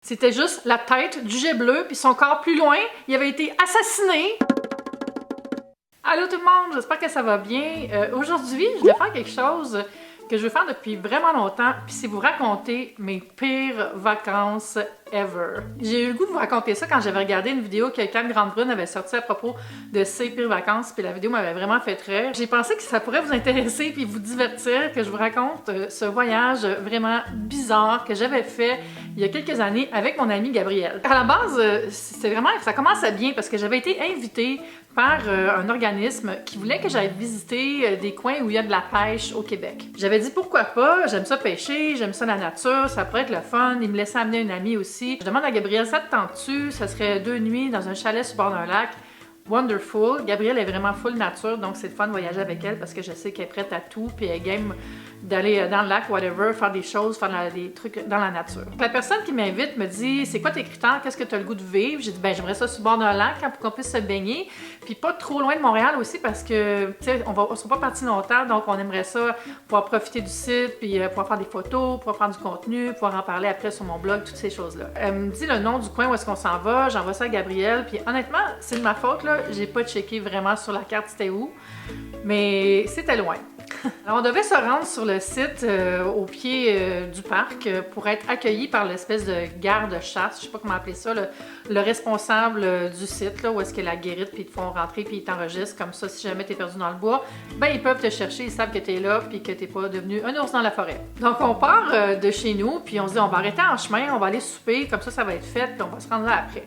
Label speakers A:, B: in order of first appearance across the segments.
A: C'était juste la tête du jet bleu, puis son corps plus loin, il avait été assassiné. Allô tout le monde, j'espère que ça va bien. Aujourd'hui, je vais faire quelque chose que je veux faire depuis vraiment longtemps, puis c'est vous raconter mes pires vacances ever. J'ai eu le goût de vous raconter ça quand j'avais regardé une vidéo que Cam Grande-Brune avait sortie à propos de ses pires vacances, puis la vidéo m'avait vraiment fait rire. J'ai pensé que ça pourrait vous intéresser puis vous divertir, que je vous raconte ce voyage vraiment bizarre que j'avais fait il y a quelques années avec mon ami Gabriel. À la base, c'est vraiment, ça commençait bien parce que j'avais été invitée par un organisme qui voulait que j'aille visiter des coins où il y a de la pêche au Québec. J'avais dit pourquoi pas, j'aime ça pêcher, j'aime ça la nature, ça pourrait être le fun. Il me laissait amener une amie aussi. Je demande à Gabriel, ça te tente-tu? Ça serait 2 nuits dans un chalet sur le bord d'un lac. Wonderful. Gabrielle est vraiment full nature, donc c'est le fun de voyager avec elle parce que je sais qu'elle est prête à tout, puis elle est game d'aller dans le lac, whatever, faire des choses, faire des trucs dans la nature. La personne qui m'invite me dit, c'est quoi tes critères, qu'est-ce que tu as le goût de vivre? J'ai dit, ben j'aimerais ça sur le bord d'un lac pour qu'on puisse se baigner, puis pas trop loin de Montréal aussi parce que, tu sais, on sera pas parti longtemps, donc on aimerait ça pouvoir profiter du site, puis pouvoir faire des photos, pouvoir faire du contenu, pouvoir en parler après sur mon blog, toutes ces choses-là. Elle me dit le nom du coin où est-ce qu'on s'en va, j'envoie ça à Gabrielle, puis honnêtement, c'est de ma faute, là, j'ai pas checké vraiment sur la carte c'était où, mais c'était loin. Alors, on devait se rendre sur le site au pied du parc pour être accueillis par l'espèce de garde-chasse, je sais pas comment appeler ça, le responsable du site, là, où est-ce que la guérite, puis ils te font rentrer, puis ils t'enregistrent comme ça, si jamais t'es perdu dans le bois, ben ils peuvent te chercher, ils savent que t'es là, puis que t'es pas devenu un ours dans la forêt. Donc, on part de chez nous, puis on se dit, on va arrêter en chemin, on va aller souper, comme ça va être fait, puis on va se rendre là après.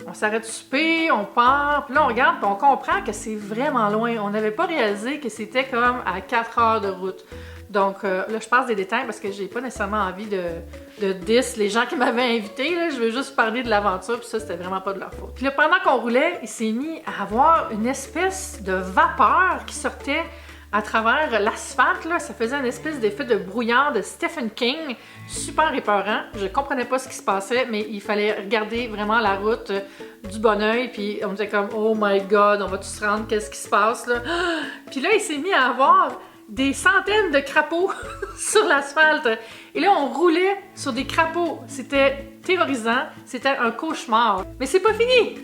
A: On s'arrête de souper, on part, puis là on regarde, puis on comprend que c'est vraiment loin. On n'avait pas réalisé que c'était comme à 4 heures de route. Donc là, je passe des détails parce que j'ai pas nécessairement envie de diss les gens qui m'avaient invité. Là. Je veux juste parler de l'aventure, puis ça, c'était vraiment pas de leur faute. Puis là, pendant qu'on roulait, il s'est mis à avoir une espèce de vapeur qui sortait à travers l'asphalte, là, ça faisait une espèce d'effet de brouillard de Stephen King, super épeurant. Je comprenais pas ce qui se passait, mais il fallait regarder vraiment la route du bon oeil, puis on disait comme « Oh my God, on va tous se rendre, qu'est-ce qui se passe là? » Puis là, il s'est mis à avoir des centaines de crapauds sur l'asphalte. Et là, on roulait sur des crapauds. C'était terrorisant, c'était un cauchemar. Mais c'est pas fini!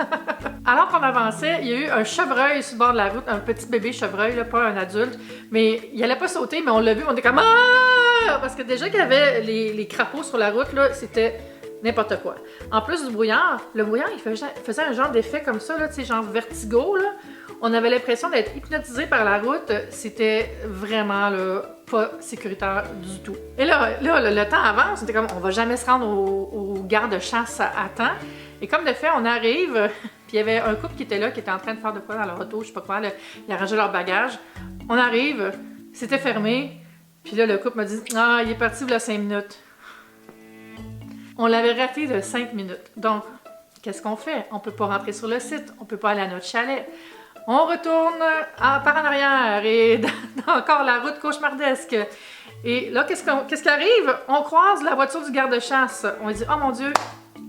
A: Alors qu'on avançait, il y a eu un chevreuil sur le bord de la route, un petit bébé chevreuil, là, pas un adulte. Mais il allait pas sauter, mais on l'a vu, on était comme « Ah! » Parce que déjà qu'il y avait les crapauds sur la route, là, c'était n'importe quoi. En plus du brouillard, le brouillard, il faisait un genre d'effet comme ça, là, tu sais, genre vertigo, là. On avait l'impression d'être hypnotisé par la route. C'était vraiment là, pas sécuritaire du tout. Et là, le temps avance. On était comme, on va jamais se rendre au garde-chasse à temps. Et comme de fait, on arrive, puis il y avait un couple qui était là, qui était en train de faire de quoi dans leur auto, je sais pas quoi, là, ils arrangeaient leur bagage. On arrive, c'était fermé. Puis là, le couple m'a dit, ah, il est parti il y a 5 minutes. On l'avait raté de 5 minutes. Donc, qu'est-ce qu'on fait? On peut pas rentrer sur le site, on peut pas aller à notre chalet. On retourne par en arrière et dans encore la route cauchemardesque. Et là, qu'est-ce qui arrive? On croise la voiture du garde-chasse. On dit, oh mon Dieu,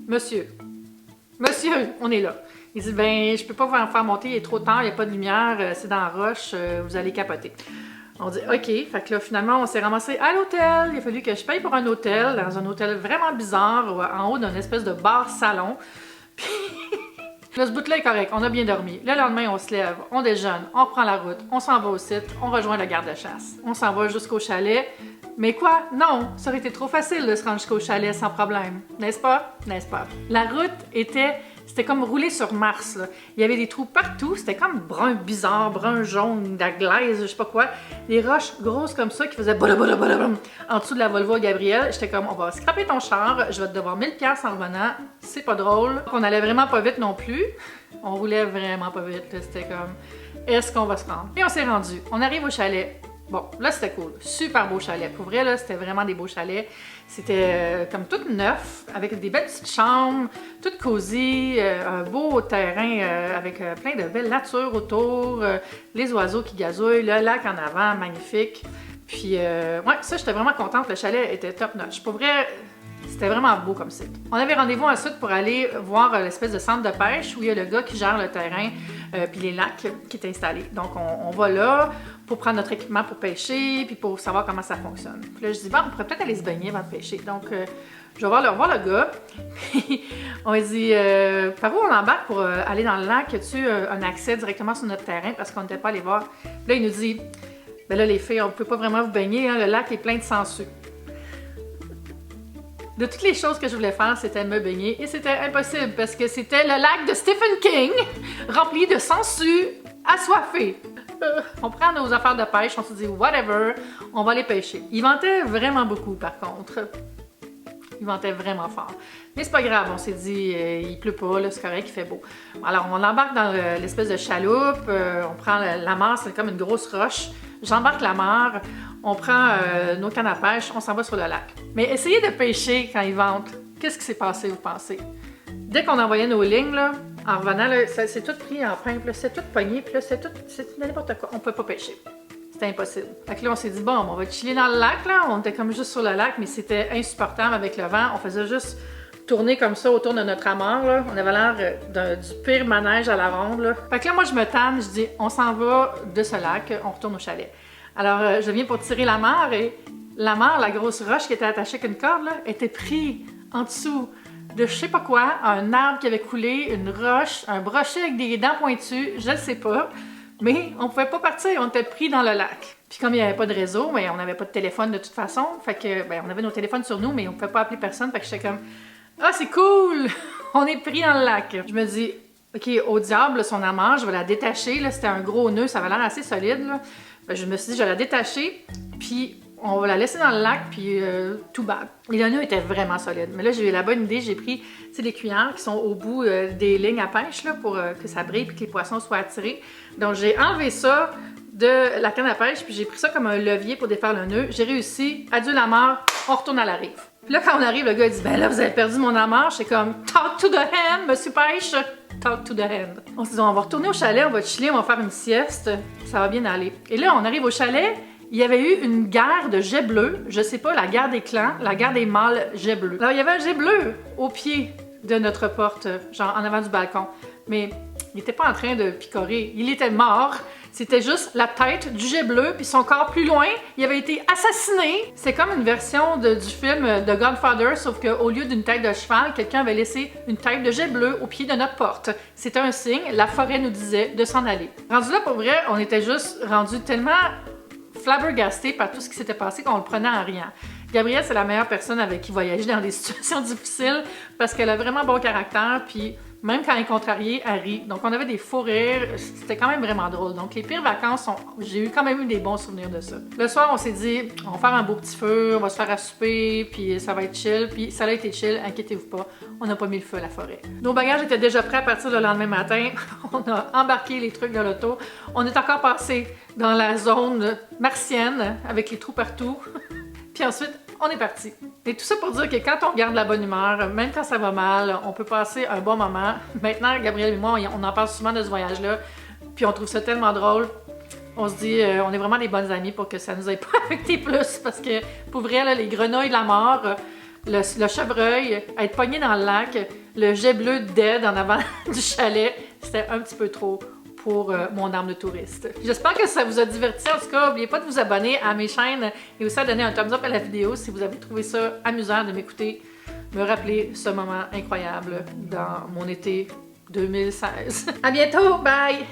A: monsieur, on est là. Il dit, ben, je peux pas vous faire monter, il est trop tard, il n'y a pas de lumière, c'est dans la roche, vous allez capoter. On dit, OK, fait que là, finalement, on s'est ramassé à l'hôtel. Il a fallu que je paye pour un hôtel, dans un hôtel vraiment bizarre, en haut d'un espèce de bar-salon. Puis là, ce bout-là est correct, on a bien dormi. Le lendemain, on se lève, on déjeune, on reprend la route, on s'en va au site, on rejoint le garde-chasse. On s'en va jusqu'au chalet. Mais quoi? Non, ça aurait été trop facile de se rendre jusqu'au chalet sans problème. N'est-ce pas? N'est-ce pas? La route c'était comme rouler sur Mars, là. Il y avait des trous partout, c'était comme brun bizarre, brun jaune, de la glaise, je sais pas quoi. Des roches grosses comme ça qui faisaient balabalabalabalabam en dessous de la Volvo à Gabriel. J'étais comme, on va scraper ton char, je vais te devoir 1000$ en revenant, c'est pas drôle. On allait vraiment pas vite non plus. On roulait vraiment pas vite, c'était comme, est-ce qu'on va se rendre? Et on s'est rendu. On arrive au chalet. Bon, là, c'était cool. Super beau chalet. Pour vrai, là, c'était vraiment des beaux chalets. C'était comme tout neuf, avec des belles petites chambres, tout cosy, un beau terrain avec plein de belles natures autour, les oiseaux qui gazouillent, le lac en avant, magnifique. Puis, ouais, ça, j'étais vraiment contente. Le chalet était top notch. Pour vrai, C'était vraiment beau comme site. On avait rendez-vous ensuite pour aller voir l'espèce de centre de pêche où il y a le gars qui gère le terrain puis les lacs qui est installé. Donc, on va là pour prendre notre équipement pour pêcher puis pour savoir comment ça fonctionne. Puis là, je dis, bon, on pourrait peut-être aller se baigner avant de pêcher. Donc, je vais voir le gars. Puis, on lui dit, par où on embarque pour aller dans le lac? As-tu un accès directement sur notre terrain parce qu'on n'était pas allé voir? Puis là, il nous dit, ben là, les filles, on ne peut pas vraiment vous baigner, hein, le lac est plein de sangsues. De toutes les choses que je voulais faire, c'était me baigner et c'était impossible parce que c'était le lac de Stephen King rempli de sangsues assoiffées. On prend nos affaires de pêche, on se dit whatever, on va aller pêcher. Il ventait vraiment beaucoup par contre. Il ventait vraiment fort. Mais c'est pas grave, on s'est dit, il pleut pas, là, c'est correct, il fait beau. Alors on embarque dans l'espèce de chaloupe, on prend la mare, c'est comme une grosse roche. J'embarque la mare, on prend nos cannes à pêche, on s'en va sur le lac. Mais essayez de pêcher quand il vente. Qu'est-ce qui s'est passé, vous pensez? Dès qu'on envoyait nos lignes, là, en revenant, là, c'est tout pris en pince, c'est tout pogné, puis là, c'est n'importe quoi. On peut pas pêcher. C'était impossible. Fait que là, on s'est dit, bon, on va chiller dans le lac, là. On était comme juste sur le lac, mais c'était insupportable avec le vent. On faisait juste tourner comme ça autour de notre amarre, là. On avait l'air du pire manège à la ronde, là. Fait que là, moi, je me tanne, je dis, on s'en va de ce lac, on retourne au chalet. Alors, je viens pour tirer l'amarre et l'amarre, la grosse roche qui était attachée avec une corde, là, était prise en dessous de je sais pas quoi, un arbre qui avait coulé, une roche, un brochet avec des dents pointues, je ne sais pas. Mais on pouvait pas partir, on était pris dans le lac. Puis comme il n'y avait pas de réseau, mais on n'avait pas de téléphone de toute façon, fait que ben, on avait nos téléphones sur nous, mais on ne pouvait pas appeler personne, fait que j'étais comme « Ah, c'est cool! On est pris dans le lac! » Je me dis « Ok, au diable, son amarre, je vais la détacher. » Là, c'était un gros nœud, ça avait l'air assez solide. Là. Ben, je me suis dit « Je vais la détacher, puis on va la laisser dans le lac, puis tout bad. » Et le nœud était vraiment solide. Mais là, j'ai eu la bonne idée, j'ai pris des cuillères qui sont au bout des lignes à pêche là, pour que ça brille et que les poissons soient attirés. Donc, j'ai enlevé ça de la canne à pêche, puis j'ai pris ça comme un levier pour défaire le nœud. J'ai réussi. Adieu l'amarre, on retourne à la rive. Puis là, quand on arrive, le gars il dit « Ben là, vous avez perdu mon amarre. » J'étais comme « Talk to the hand, monsieur pêche. Talk to the hand. » On s'est dit « On va retourner au chalet, on va chiller, on va faire une sieste. Ça va bien aller. » Et là, on arrive au chalet. Il y avait eu une guerre de jets bleus, je sais pas, la guerre des clans, la guerre des mâles jets bleus. Alors, il y avait un jet bleu au pied de notre porte, genre en avant du balcon. Mais il n'était pas en train de picorer, il était mort. C'était juste la tête du jet bleu, puis son corps plus loin, il avait été assassiné. C'est comme une version du film The Godfather, sauf qu'au lieu d'une tête de cheval, quelqu'un avait laissé une tête de jet bleu au pied de notre porte. C'était un signe, la forêt nous disait de s'en aller. Rendu là, pour vrai, on était juste rendu tellement flabbergasté par tout ce qui s'était passé qu'on le prenait en riant. Gabrielle, c'est la meilleure personne avec qui voyager dans des situations difficiles parce qu'elle a vraiment bon caractère, puis même quand elle est contrariée, elle rit. Donc on avait des faux rires, c'était quand même vraiment drôle. Donc les pires vacances, j'ai eu quand même eu des bons souvenirs de ça. Le soir, on s'est dit, on va faire un beau petit feu, on va se faire à souper, puis ça va être chill. Puis ça a été chill, inquiétez-vous pas, on n'a pas mis le feu à la forêt. Nos bagages étaient déjà prêts à partir le lendemain matin. On a embarqué les trucs de l'auto. On est encore passé dans la zone martienne avec les trous partout. Puis ensuite, on est parti. Et tout ça pour dire que quand on garde la bonne humeur, même quand ça va mal, on peut passer un bon moment. Maintenant, Gabrielle et moi, on en parle souvent de ce voyage-là, puis on trouve ça tellement drôle. On se dit, on est vraiment des bonnes amies pour que ça nous ait pas affecté plus, parce que pour vrai, là, les grenouilles de la mort, le chevreuil, être pogné dans le lac, le jet bleu dead en avant du chalet, c'était un petit peu trop pour mon arme de touriste. J'espère que ça vous a diverti. En tout cas, n'oubliez pas de vous abonner à mes chaînes et aussi à donner un thumbs up à la vidéo si vous avez trouvé ça amusant de m'écouter, me rappeler ce moment incroyable dans mon été 2016. À bientôt, bye!